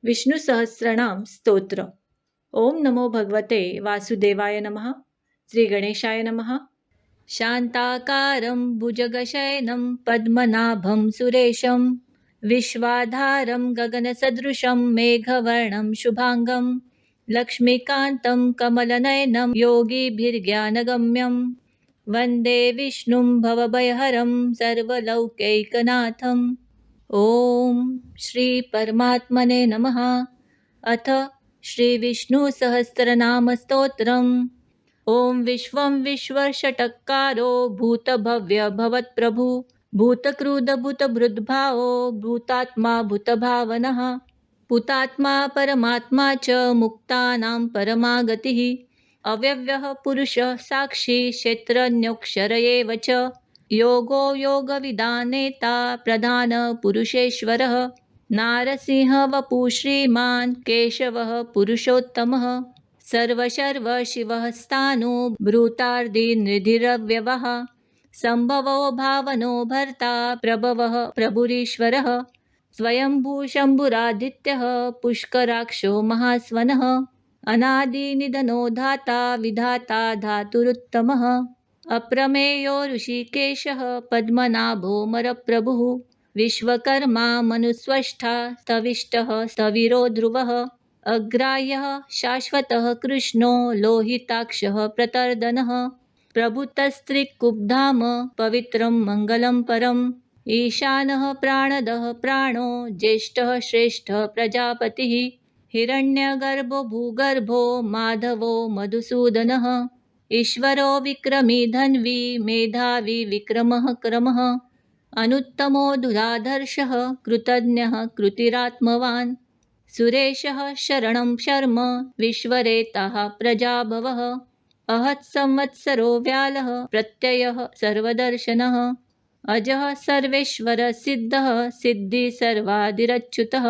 विष्णु सहस्रनाम स्तोत्र. ओम नमो भगवते वासुदेवाय नमः. श्री गणेशाय नमः. शांताकारं भुजगशयनं पद्मनाभं सुरेशं विश्वाधारं गगनसदृशं मेघवर्णं शुभांगं लक्ष्मीकान्तं कमलनयनं योगिभिर्ज्ञानगम्यं वन्दे विष्णुं भवभयहरं सर्वलौकैकनाथम्. ओम श्री परमात्मने नमः. अथ श्री विष्णु सहस्रनाम स्तोत्रम्. ओम विश्वं विश्वषटकारो भूतभव्य भवत्प्रभु भूतक्रुध भूतभृद्भावो भूतात्मा भूतभावनः भूतात्मा परमात्मा च मुक्तानां परमागतिः अव्यव्यः पुरुषः साक्षी क्षेत्रज्ञोऽक्षर एव च योगो योगविदानेता प्रधानपुरुषेश्वरः नारसिंह वपुः श्रीमान् केशवः पुरुषोत्तमः सर्वशर्वशिवः स्थाणु भ्रूतार्दिनिधिरव्यवः सम्भवो भावनो भर्ता प्रभवः प्रभुरीश्वरः स्वयंभू शम्भुरादित्यः पुष्कराक्षो महास्वनः अनादिनिधनो धाता विधाता धातुरुत्तमः अप्रमेयो ऋषिकेशः पद्मनाभो मरप्रभुः विश्वकर्मा मनुस्वष्टा स्तविष्टः स्थविरो ध्रुवः अग्राह्यः शाश्वतः कृष्णो लोहिताक्षः प्रतर्दनः प्रभुतस्त्रिकुब्धाम पवित्रं मङ्गलं परम् ईशानः प्राणदः प्राणो ज्येष्ठः श्रेष्ठः प्रजापतिः हिरण्यगर्भो भूगर्भो माधवो मधुसूदनः ईश्वरो विक्रमी धन्वी मेधावी विक्रमः क्रमः अनुत्तमो दुराधर्षः कृतज्ञः कृतिरात्मवान् सुरेशः शरणं शर्म विश्वरेताः प्रजाभवः अहत्संवत्सरो व्यालः प्रत्ययः सर्वदर्शनः अजः सर्वेश्वरसिद्धः सिद्धिसर्वादिरच्युतः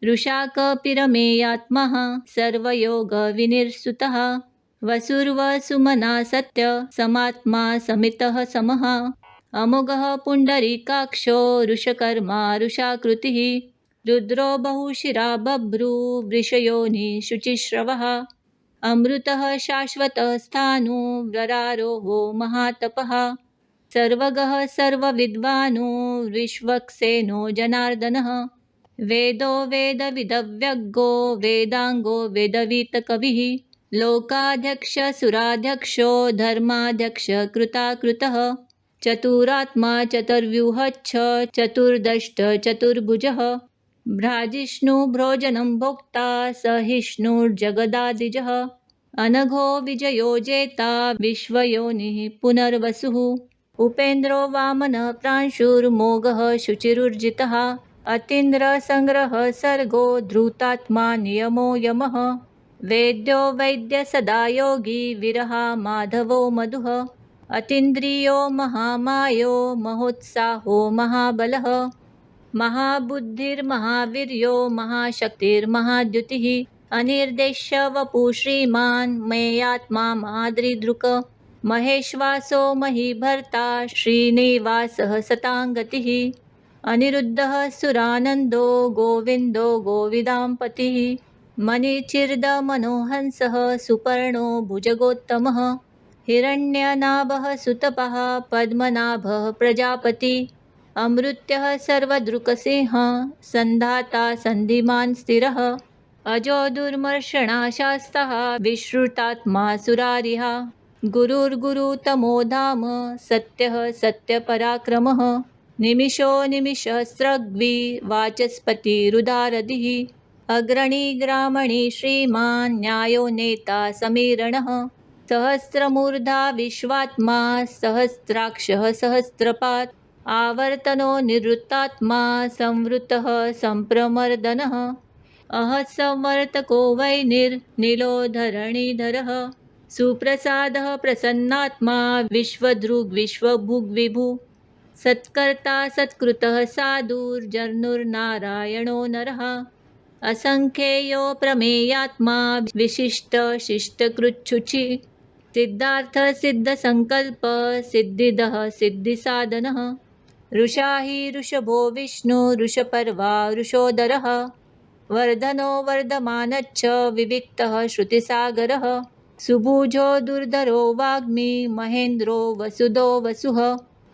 रुषाकपिरमेयात्मः सर्वयोगविनिर्सुतः वसुर्वसुमना सत्य समात्मा समितः समः अमोघः पुण्डरीकाक्षो रुषकर्मा रुषाकृतिः रुद्रो बहुशिरा बभ्रू वृषयोनि शुचिश्रवः अमृतः शाश्वतः स्थाणु वरारोहो महातपः सर्वगः सर्वविद्वानो विश्वक्सेनो जनार्दनः वेदो वेदविदव्यग्गो वेदांगो वेदवीतकविः लोकाध्यक्ष सुराध्यक्षो धर्माध्यक्ष कृताकृतः चतुरात्मा चतुर्व्यूहच्छ चतुर्दष्ट चतुर्भुजः भ्राजिष्णु भोजनं भोक्ता सहिष्णुर्जगदादिजः अनघो विजयो जेता विश्वयोनिः पुनर्वसुः उपेन्द्रो वामनः प्रांशुर्मोघः शुचिरुर्जितः अतीन्द्रसंग्रह सर्गो धृतात्मा नियमो यमः वेद्यो वैद्य सदा योगी विरहा माधवो मधुः अतीन्द्रियो महामायो महोत्साहो महाबलः महाबुद्धिर्महावीर्यो महाशक्तिर्महाद्युतिः अनिर्देश्य वपुः श्रीमान् मेयात्मा महादृदृक् महेश्वासो महीभर्ता श्रीनिवासः सताङ्गतिः अनिरुद्धः सुरानन्दो गोविन्दो गोविदाम्पतिः मणिचिर्दमनोहंसः सुपर्णो भुजगोत्तमः हिरण्यनाभः सुतपः पद्मनाभः प्रजापति अमृत्यः सर्वदृक्सिंहः सन्धाता सन्धिमान् स्थिरः अजो दुर्मर्षणाशास्तः विश्रुतात्मा सुरारिः गुरुर्गुरुतमो धाम सत्यः सत्यपराक्रमः निमिषो निमिषस्रग्वी वाचस्पतिरुदारधिः अग्रणी ग्रामणी श्रीमान् न्यायो नेता समीरणः सहस्रमूर्धा विश्वात्मा सहस्राक्षः सहस्रपात् आवर्तनो निवृत्तात्मा संवृतः सम्प्रमर्दनः अहस्संवर्तको वैनिर्निलो धरणीधरः सुप्रसादः प्रसन्नात्मा विश्वदृग्विश्वभुग्विभु सत्कर्ता सत्कृतः साधुर्जनुर्नारायणो नरः असंख्येयो प्रमेयात्मा विशिष्ट शिष्टकृच्छुचि सिद्धार्थ सिद्धसंकल्प सिद्धिदः सिद्धिसाधनः ऋषा हि ऋषभो विष्णु ऋषपर्वा ऋषोदरः वर्धनो वर्धमानच्च विविक्तः श्रुतिसागरः सुभुजो दुर्धरो वाग्मी महेन्द्रो वसुदो वसुः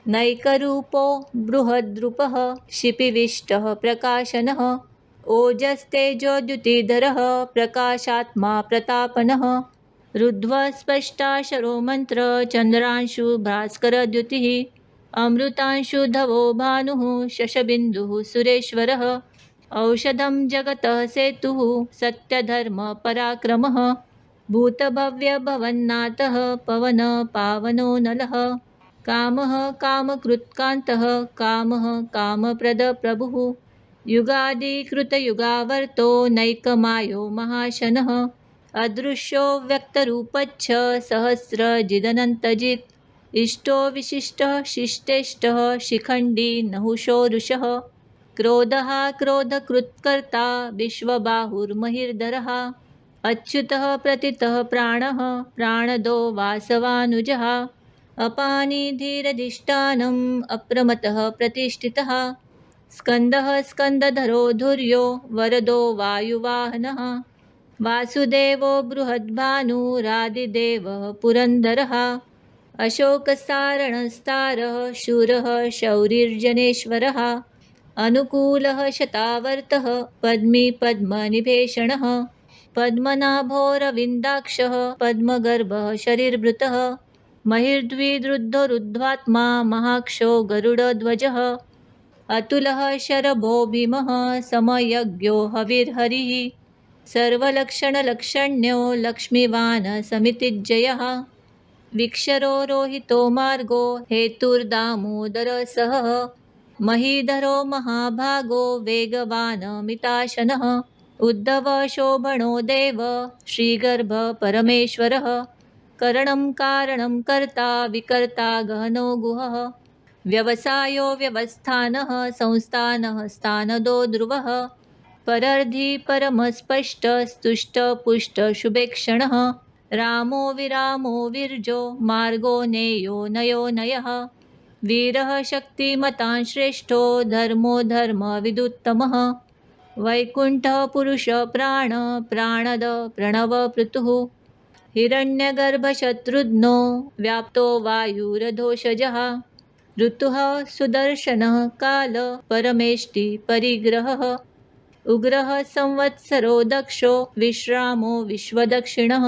नैकरूपो बृहद्रूपः शिपिविष्टः प्रकाशनः ओजस्तेजोद्युतिधरः प्रकाशात्मा प्रतापनः रुद्ध्वस्पष्टाशरो मन्त्र चन्द्रांशु भास्करद्युतिः अमृतांशुधवो भानुः शशबिन्दुः सुरेश्वरः औषधं जगतः सेतुः सत्यधर्मपराक्रमः भूतभव्यभवन्नाथः पवन पावनो नलः कामः कामकृत्कान्तः कामः कामप्रदप्रभुः युगादिकृतयुगावर्तो नैकमायो महाशनः अदृश्यो व्यक्तरूपच्छ सहस्रजिदनन्तजित् इष्टो विशिष्टः शिष्टेष्टः शिखण्डी नहुषोरुषः क्रोधः क्रोधकृत्कर्ता विश्वबाहुर्महिर्धरः अच्युतः प्रतितः प्राणः प्राणदो वासवानुजः अपानी धीरधिष्ठानम् अप्रमतः प्रतिष्ठितः स्कन्दः स्कन्दधरो धुर्यो वरदो वायुवाहनः वासुदेवो बृहद्भानुरादिदेवः पुरन्दरः अशोकसारणस्तारः शूरः शौरिर्जनेश्वरः अनुकूलः शतावर्तः पद्मी पद्मनिभेषणः पद्मनाभोरविन्दाक्षः पद्मगर्भः शरीरभृतः महिर्द्विरुद्धोरुध्वात्मा महाक्षो गरुडध्वजः अतुलः शरभो भीमः समयज्ञो हविर्हरिः सर्वलक्षणलक्षण्यो लक्ष्मीवान् समितिज्जयः विक्षरो रोहितो मार्गो हेतुर्दामोदरसहः महीधरो महाभागो वेगवान् मिताशनः उद्धव शोभनो देव श्रीगर्भ परमेश्वरः करणं कारणं कर्ता विकर्ता गहनो गुहः व्यवसायो व्यवस्थानः संस्थानः स्थानदो ध्रुवः परर्धि परमस्पष्टस्तुष्टपुष्टशुभेक्षणः रामो विरामो विर्जो मार्गो नेयो नयो नयः वीरः शक्तिमतां श्रेष्ठो धर्मो धर्मविदुत्तमः वैकुण्ठः पुरुषः प्राण प्राणद प्रणवपृतुः हिरण्यगर्भशत्रुघ्नो व्याप्तो वायुरधोषजः ऋतुः सुदर्शनः काल परमेष्टि परिग्रहः उग्रः संवत्सरो दक्षो विश्रामो विश्वदक्षिणः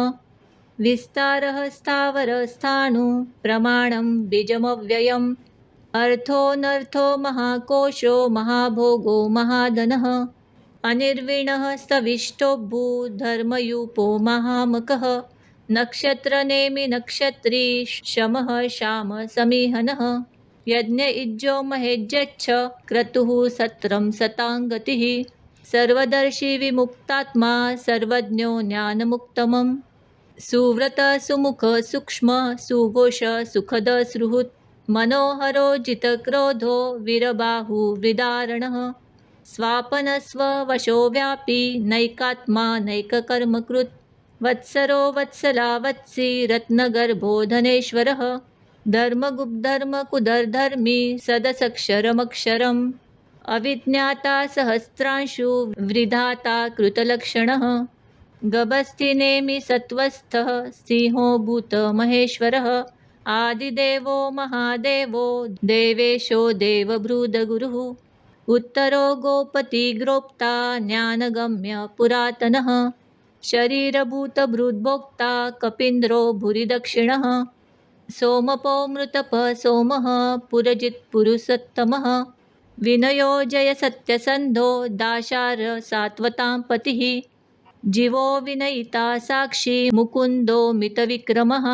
विस्तारः स्थावरस्थाणु प्रमाणं बीजमव्ययम् अर्थोऽनर्थो महाकोशो महाभोगो महाधनः अनिर्विणः स्तविष्टो भूधर्मयूपो महामकः नक्षत्रनेमि नक्षत्री शमः श्याम समीहनः यज्ञ इज्जो महेज्यच्छ क्रतुः सत्रं सताङ्गतिः सर्वदर्शी विमुक्तात्मा सर्वज्ञो ज्ञानमुक्तमम् सुव्रत सुमुख सूक्ष्म सुघोष सुखद सुहृत् मनोहरो जितक्रोधो वीरबाहु विदारणः स्वापनस्ववशो व्यापी नैकात्मा नैककर्मकृत् वत्सरो वत्सला वत्सी रत्नगर्भो धनेश्वरः धर्मगुप्धर्मकुदर्धर्मी सदसक्षरमक्षरम् अविज्ञाता सहस्रांशु वृधाता कृतलक्षणः गभस्तिनेमि सत्त्वस्थः सिंहो भूतमहेश्वरः आदिदेवो महादेवो देवेशो देवभृदगुरुः उत्तरो गोपतिग्रोप्ता ज्ञानगम्य पुरातनः शरीरभूतभृद्भोक्ता कपीन्द्रो भूरिदक्षिणः सोमपो मृतपः सोमः पुरजित्पुरुषोत्तमः विनयो जय सत्यसन्धो दाशार सात्वतां पतिः जीवो विनयिता साक्षी मुकुन्दो मितविक्रमः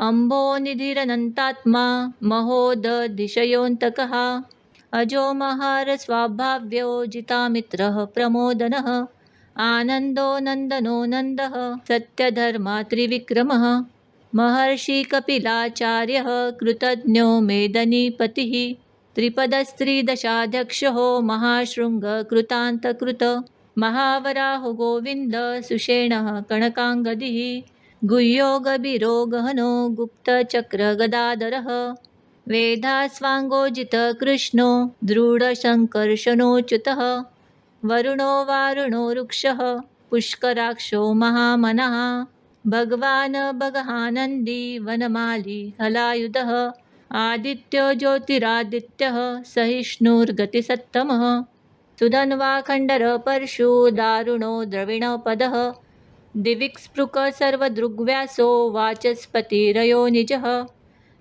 अम्भोनिधिरनन्तात्मा महोदधिशयोऽन्तकः अजो महारस्वाभाव्यो जितामित्रः प्रमोदनः आनन्दो नन्दनो नन्दः सत्यधर्मा त्रिविक्रमः महर्षिकपिलाचार्यः कृतज्ञो मेदनीपतिः त्रिपदस्त्रिदशाध्यक्षो महाशृङ्गकृतान्तकृत महावराहो गोविन्द सुषेणः कणकाङ्गदिः गुह्यो गभीरो गहनो गुप्तचक्रगदाधरः वेदास्वाङ्गोजितकृष्णो दृढसङ्कर्षणोच्युतः वरुणो वारुणो वृक्षः पुष्कराक्षो महामनः भगवान् भगहानन्दी वनमाली हलायुधः आदित्यो ज्योतिरादित्यः सहिष्णुर्गतिसत्तमः सुधन्वा खण्डरपर्शु दारुणो द्रविणपदः दिविक्स्पृक सर्वदृग्व्यासो वाचस्पतिरयो निजः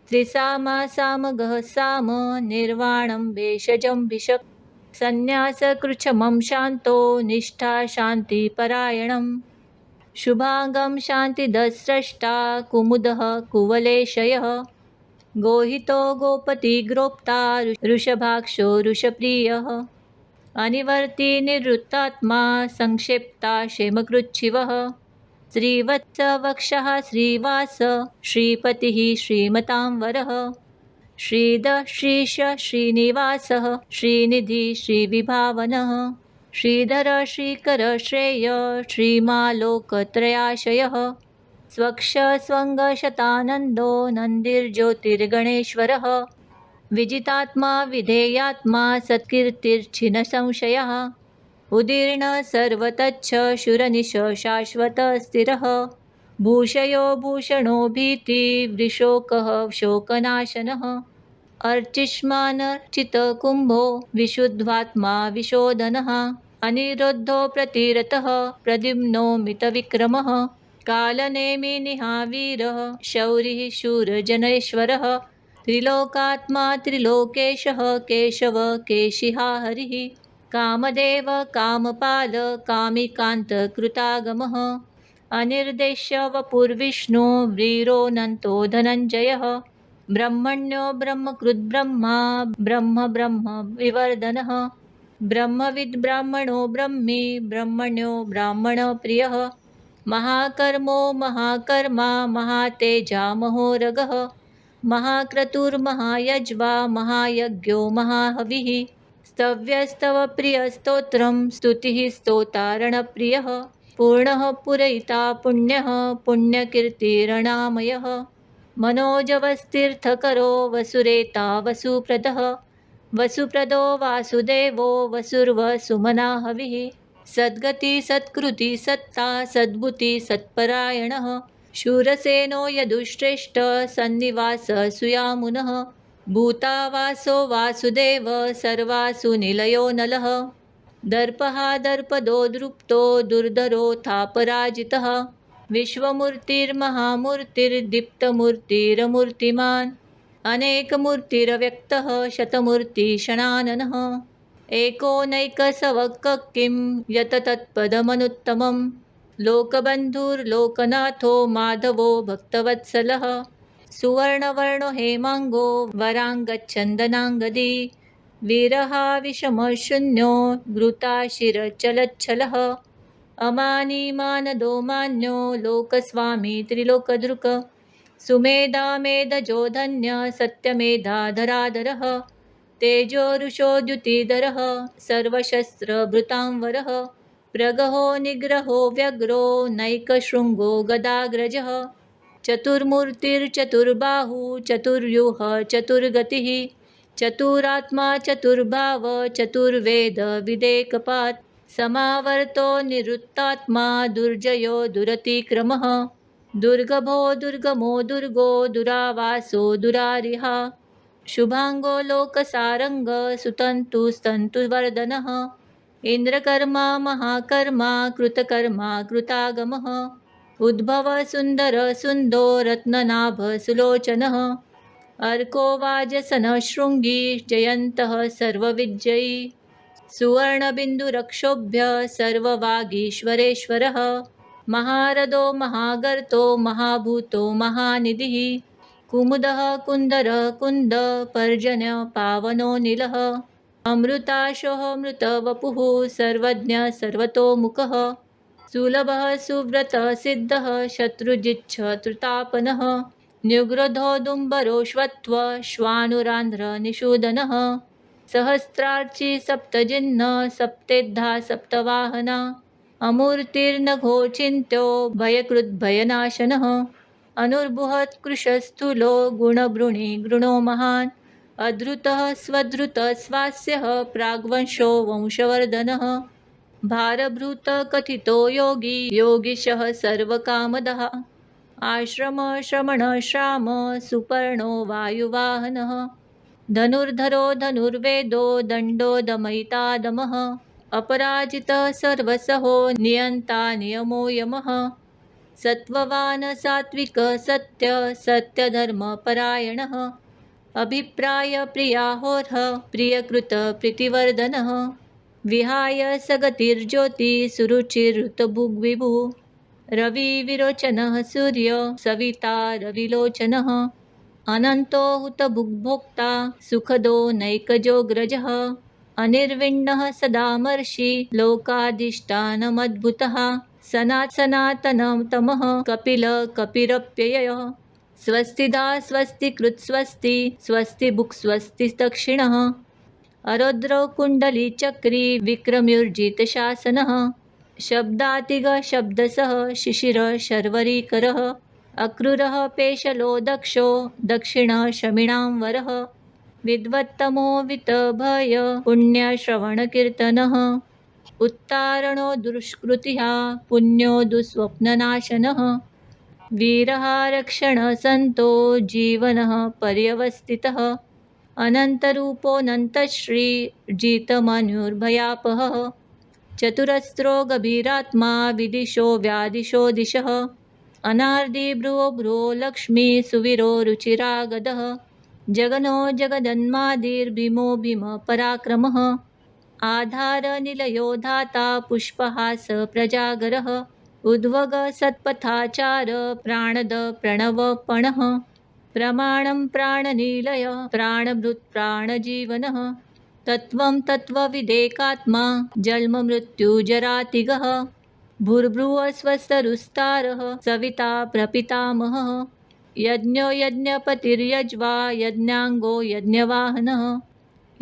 त्रिसामा सामगः साम निर्वाणं भेषजं भिषक् संन्यासकृच्छमं शान्तो निष्ठा शान्तिपरायणम् शुभांगं शान्तिदस्रष्टा कुमुदः कुवलेशयः गोहितो गोपतिग्रोप्ता वृषभाक्षो वृषप्रियः अनिवर्ती निवृत्तात्मा संक्षिप्ता क्षेमकृच्छिवः श्रीवत्सवक्षः श्रीवास श्रीपतिः श्रीमतां वरः श्रीधः श्रीश श्रीनिवासः श्रीनिधि श्रीविभावनः श्रीधर श्रीकर श्रेय श्रीमालोकत्रयाशयः स्वक्ष स्वङ्गशतानन्दो नन्दिर्ज्योतिर्गणेश्वरः विजितात्मा विधेयात्मा सत्कीर्तिर्छिन्नसंशयः उदीर्ण सर्वतच्छ शूरनिश शाश्वतस्थिरः भूषयो भूषणो भीतिवृशोकः शोकनाशनः अर्चिष्मानर्चितकुम्भो विशुद्धात्मा विशोधनः अनिरुद्धो प्रतिरतः प्रद्युम्नो मितविक्रमः कालनेमिनिहावीरः शौरिः शूरजनेश्वरः त्रिलोकात्मा त्रिलोकेशः केशव केशिहा हरिः कामदेव कामपाल कामिकान्तकृतागमः अनिर्देश्य वपुर्विष्णु वीरोऽनन्तो धनञ्जयः ब्रह्मण्यो ब्रह्मकृद्ब्रह्मा ब्रह्म ब्रह्म विवर्धनः ब्रह्मविद् ब्राह्मणो ब्रह्मी ब्रह्मण्यो ब्राह्मणप्रियः महाकर्मो महाकर्मा महातेजा महोरगः महाक्रतुर्महायज्वा महायज्ञो महाहविः स्तव्यस्तव प्रियस्तोत्रं स्तुतिः स्तोतारणप्रियः पूर्णः पुरयिता पुण्यः पुण्यकीर्तिरणामयः मनोजवस्तीर्थकरो वसुरेता वसुप्रदः वसुप्रदो वासुदेवो वसुर्वसुमना हविः सद्गति सत्कृति सत्ता सद्बुद्धि सत्परायणः शूरसेनो यदुश्रेष्ठ सन्निवास सुयामुनः भूतावासो वासुदेव सर्वासु निलयो नलः दर्पः दर्पदो दृप्तो दुर्धरोऽथापराजितः विश्वमूर्तिर्महामूर्तिर्दीप्तमूर्तिरमूर्तिमान् अनेकमूर्तिरव्यक्तः शतमूर्तिशणाननः एकोनैकसवक् किं यत तत्पदमनुत्तमं लोकबन्धुर्लोकनाथो माधवो भक्तवत्सलः सुवर्णवर्णो हेमाङ्गो वराङ्गच्छन्दनाङ्गदी विरहा विषमशून्यो घृताशिरचलच्छलः अमानी मानदो मान्यो लोकस्वामी त्रिलोकदृक् सुमेधा मेधजो धन्य सत्यमेधाधराधरः तेजोरुषो द्युतिधरः सर्वशस्त्रभृतांवरः प्रगहो निग्रहो व्यग्रो नैकशृङ्गो गदाग्रजः चतुर्मूर्तिर्चतुर्बाहु चतुर्व्यूह चतुर्गतिः चतुरात्मा चतुर्भाव चतुर्वेद विदेकपात् समावर्तो निरुत्तात्मा दुर्जयो दुरतिक्रमः दुर्गभो दुर्गमो दुर्गो दुरावासो दुरारिहा शुभांगो लोकसारंग सुतन्तुस्तन्तुवर्धनः इंद्रकर्मा महाकर्मा कृतकर्मा कृतागमः उद्भव सुंदर सुंदो रत्ननाभ सुलोचनः अर्को वाजसन शृंगी जयन्तः सर्वविजयी सुवर्णबिन्दुरक्षोभ्य सर्ववागीश्वरेश्वरः महारदो महागर्तो महाभूतो महानिधिः कुमुदः कुन्दरः कुन्द पर्जन्य पावनो नीलः अमृताशोः मृतवपुः सर्वज्ञ सर्वतोमुखः सुलभः सुव्रतः सिद्धः शत्रुजिच्छत्रुतापनः न्युग्रधोदुम्बरोऽश्वत्व श्वानुरान्ध्रनिषूदनः सहस्रार्चि सप्तजिह्न सप्तेद्धा सप्तवाहना अमूर्तिर्नघोचिन्त्यो भयकृद्भयनाशनः अनुर्बुहत्कृशस्थूलो गुणवृणि गृणो महान् अधृतः स्वधृतः स्वास्यः प्राग्वंशो वंशवर्धनः भारभृत कथितो योगी योगिशः सर्वकामदः आश्रमश्रमणश्राम सुपर्णो वायुवाहनः धनुर्धरो धनुर्वेदो दण्डो दमयिता दमः अपराजितः सर्वसहो नियन्ता नियमो यमः सत्त्ववान् सात्विक सत्य सत्यधर्मपरायणः अभिप्राय प्रियाहोर्ह प्रियकृत प्रीतिवर्धनः विहाय सगतिर्ज्योति सुरुचिरुतभुग्विभुः रविविरोचनः सूर्य सविता रविलोचनः अनन्तो हुतभुग्भोक्ता सुखदो नैकजोऽग्रजः अनिर्विण्णः सदामर्षि लोकाधिष्ठानमद्भुतः सनातनं तमः कपिल कपिरप्ययः स्वस्तिदा स्वस्तिकृत् स्वस्ति स्वस्ति भुक् स्वस्ति दक्षिणः अरौद्रौ कुण्डलीचक्री विक्रम्युर्जितशासनः शब्दातिग शब्दसः शिशिर शर्वरीकरः अक्रूरः पेशलो दक्षो दक्षिणः शमिणां वरः विद्वत्तमो वितभय पुण्यश्रवणकीर्तनः उत्तारणो दुष्कृतिः पुण्यो दुःस्वप्ननाशनः वीरः रक्षणसन्तो जीवनः पर्यवस्थितः अनन्तरूपोऽनन्तश्रीर्जितमनुर्भयापहः चतुरस्रो गभीरात्मा विदिशो व्यादिशो दिशः अनार्दि भ्रुवो भ्रुवो लक्ष्मी सुवीरो रुचिरागदः जगनो जगदन्मादिर्भीमो भीमपराक्रमः आधारनिलयो धाता पुष्पहास प्रजागरः उद्वग सत्पथाचार प्राणद प्रणवपणः प्रमाणं प्राणनिलय प्राणभृत् प्राणजीवनः तत्त्वं तत्त्वविदेकात्मा जन्ममृत्युजरातिगः भूर्भुवस्वस्तरुस्तारः सविता प्रपितामहः यज्ञो यज्ञपतिर्यज्वा यज्ञाङ्गो यज्ञवाहनः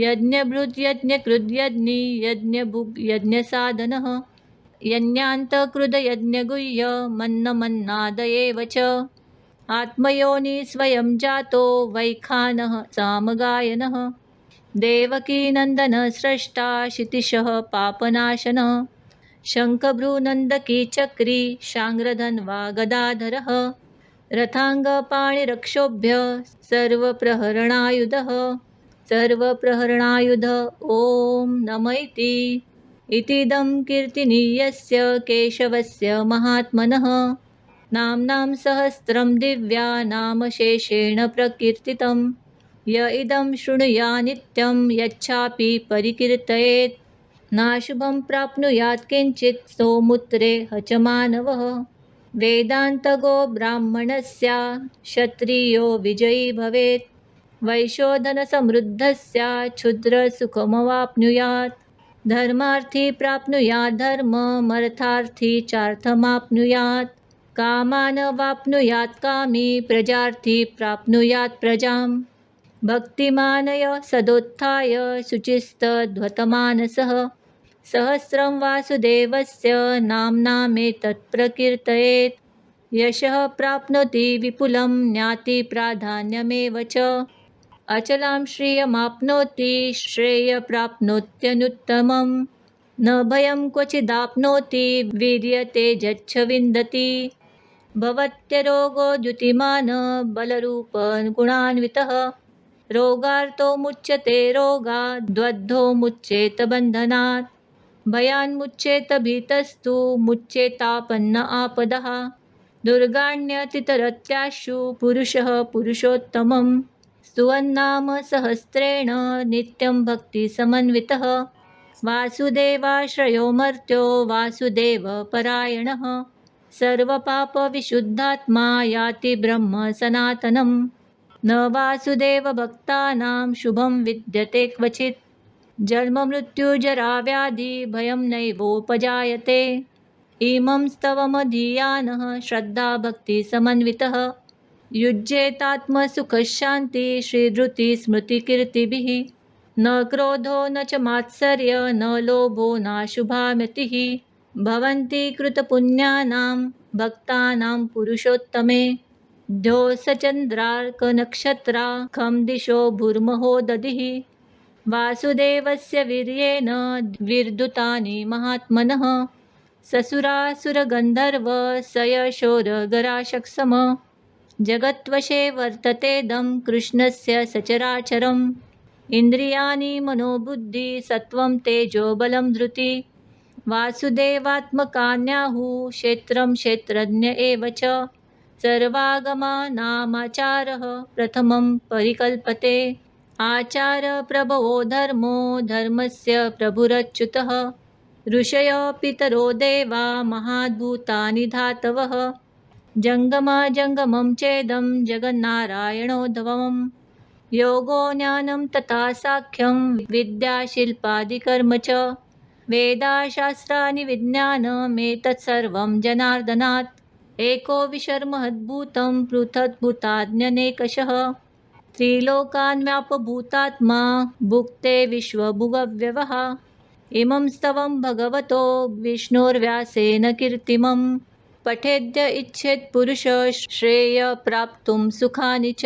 यज्ञभृद्यज्ञकृद्यज्ञी यज्ञभुग् यज्ञसाधनः यज्ञान्तकृदयज्ञगुह्य मन्नमन्नाद एव च आत्मयोनि स्वयं जातो वैखानः सामगायनः देवकीनन्दनस्रष्टा क्षितिशः पापनाशनः शङ्खभ्रूनन्दकी चक्री शाङ्ग्रधन्वा गदाधरः रथाङ्गपाणिरक्षोभ्य सर्वप्रहरणायुधः सर्वप्रहरणायुध ॐ नम इतीदं कीर्तनीयस्य केशवस्य महात्मनः नाम्नां सहस्रं दिव्या नामशेषेण प्रकीर्तितं य इदं शृणुया नित्यं यच्छापि परिकीर्तयेत् नाशुभं प्राप्नुयात् किञ्चित् सौमुत्रे हचमानवः वेदान्तगो ब्राह्मणस्य क्षत्रियो विजयी भवेत् वैश्योधनसमृद्धस्य क्षुद्रसुखमवाप्नुयात् धर्मार्थी प्राप्नुयात् धर्ममर्थार्थी चार्थमाप्नुयात् कामान् वाप्नुयात् कामी प्रजार्थी प्राप्नुयात् प्रजां भक्तिमानय सदोत्थाय शुचिस्तद्वतमानसः सहस्रं वासुदेवस्य नाम्नामेतत् प्रकीर्तयेत् यशः प्राप्नोति विपुलं ज्ञातिप्राधान्यमेव च अचलां श्रियमाप्नोति श्रेयप्राप्नोत्यनुत्तमं न भयं क्वचिदाप्नोति वीर्यतेजच्छ विन्दति भवत्यरोगो द्युतिमान् बलरूपगुणान्वितः रोगार्तो मुच्यते रोगाद्बद्धो मुच्येत बन्धनात् भयान्मुच्येत भीतस्तु मुच्येतापन्न आपदः दुर्गाण्यतितरत्याशु पुरुषः पुरुषोत्तमं स्तुवन्नाम सहस्रेण नित्यं भक्तिसमन्वितः वासुदेवाश्रयो मर्त्यो वासुदेवपरायणः सर्वपापविशुद्धात्मा याति ब्रह्म सनातनं न वासुदेवभक्तानां शुभं विद्यते क्वचित् जन्ममृत्युजराव्याधि भयं नैवोपजायते इमं स्तवमधीयानः श्रद्धाभक्तिसमन्वितः युज्येतात्मसुखशान्ति श्रीधृतिस्मृतिकीर्तिभिः न क्रोधो न च मात्सर्य न लोभो नाशुभामतिः भवन्ति कृतपुण्यानां भक्तानां पुरुषोत्तमे द्यौः सचन्द्रार्कनक्षत्रा खं दिशो भूर्महो दधिः वासुदेवस्य वीर्येण विर्दुतानि महात्मनः ससुरासुरगन्धर्व सयशोरगराशक्सम जगत्वशे वर्ततेदं कृष्णस्य सचराचरम् इन्द्रियाणि मनोबुद्धि सत्त्वं तेजो बलं धृति वासुदेवात्मकान्याहुः क्षेत्रं क्षेत्रज्ञ एव च सर्वागमानामाचारः प्रथमं परिकल्पते आचारप्रभवो धर्मो धर्मस्य प्रभुरच्युतः ऋषयो पितरो देवा महाद्भूतानि धातवः जङ्गमं चेदं जगन्नारायणोद्भवम् योगो ज्ञानं तथा साख्यं विद्याशिल्पादिकर्म च वेदाशास्त्राणि विज्ञानमेतत्सर्वं जनार्दनात् एको विशर्महद्भूतं पृथग्भूताज्ञनेकषः त्रिलोकान् व्यापभूतात्मा भुक्ते विश्वभुगव्यवः इमं स्तवं भगवतो विष्णोर्व्यासेन कीर्तिमम् पठेद्य इच्छेत् पुरुषः श्रेयः सुखानि च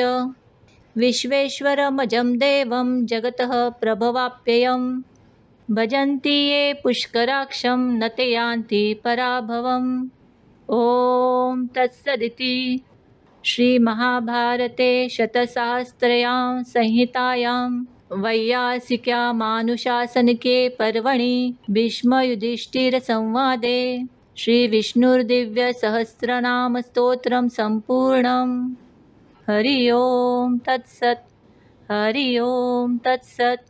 विश्वेश्वरमजं देवं जगतः प्रभवाप्ययं भजन्ति ये पुष्कराक्षं न ते यान्ति पराभवम् ॐ तत्सदिति श्रीमहाभारते शतसहस्रयां संहितायां वैयासिक्यामानुशासनिके पर्वणि भीष्मयुधिष्ठिरसंवादे श्रीविष्णुर्दिव्यसहस्रनामस्तोत्रं सम्पूर्णम् हरि ओम तत्सत् हरि ओम तत्सत्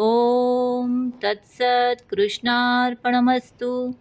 ओम तत्सत् कृष्णार्पणमस्तु।